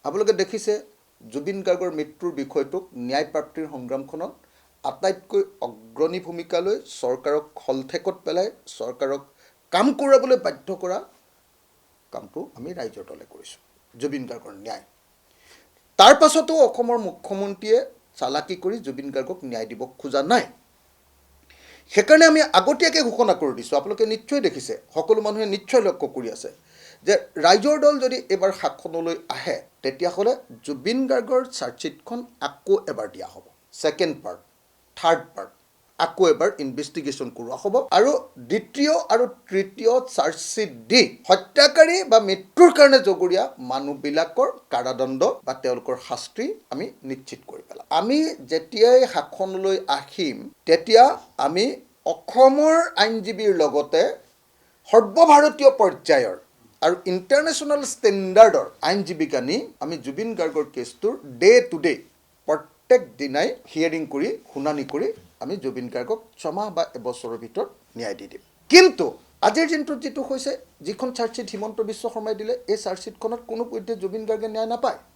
আপোনালোকে দেখিছে জুবিন গাৰ্গৰ মৃত্যুৰ বিষয়টোক ন্যায় প্ৰাপ্তিৰ সংগ্ৰামখনত আটাইতকৈ অগ্ৰণী ভূমিকা লৈ চৰকাৰক হলঠেকত পেলাই চৰকাৰক কাম কৰাবলৈ বাধ্য কৰা কামটো আমি ৰাইজৰ দলে কৰিছোঁ। জুবিন গাৰ্গৰ ন্যায়। তাৰ পাছতো অসমৰ মুখ্যমন্ত্ৰীয়ে চালাকি কৰি জুবিন গাৰ্গক ন্যায় দিব খোজা নাই। সেইকাৰণে আমি আগতীয়াকৈ ঘোষণা কৰি দিছোঁ, আপোনালোকে নিশ্চয় দেখিছে, সকলো মানুহে নিশ্চয় লক্ষ্য কৰি আছে যে ৰাইজৰ দল যদি এইবাৰ শাসনলৈ আহে তেতিয়াহ'লে জুবিন গাৰ্গৰ চাৰ্জশ্বিটখন আকৌ এবাৰ দিয়া হ'ব। ছেকেণ্ড পাৰ্ট, থাৰ্ড পাৰ্ট আকৌ এবাৰ ইনভেষ্টিগেশ্যন কৰোৱা হ'ব আৰু দ্বিতীয় আৰু তৃতীয় চাৰ্জশ্বিট দি হত্যাকাৰী বা মৃত্যুৰ কাৰণে জগৰীয়া মানুহবিলাকৰ কাৰাদণ্ড বা তেওঁলোকৰ শাস্তি আমি নিশ্চিত কৰি পেলাম। আমি যেতিয়াই শাসনলৈ আহিম তেতিয়া আমি অসমৰ আইনজীৱীৰ লগতে সৰ্বভাৰতীয় পৰ্যায়ৰ আৰু ইণ্টাৰনেশ্যনেল ষ্টেণ্ডাৰ্ডৰ আইনজীৱীক আনি আমি জুবিন গাৰ্গৰ কেছটোৰ ডে টু ডে প্ৰত্যেক দিনাই হিয়াৰিং কৰি শুনানি কৰি আমি জুবিন গাৰ্গক 6 মাহ বা এবছৰৰ ভিতৰত ন্যায় দি দিম। কিন্তু আজিৰ দিনটোত যিটো হৈছে, যিখন চাৰ্জশ্বিট হিমন্ত বিশ্ব শৰ্মাই দিলে, এই চাৰ্জশ্বিটখনত কোনো পধ্যে জুবিন গাৰ্গে ন্যায় নাপায়।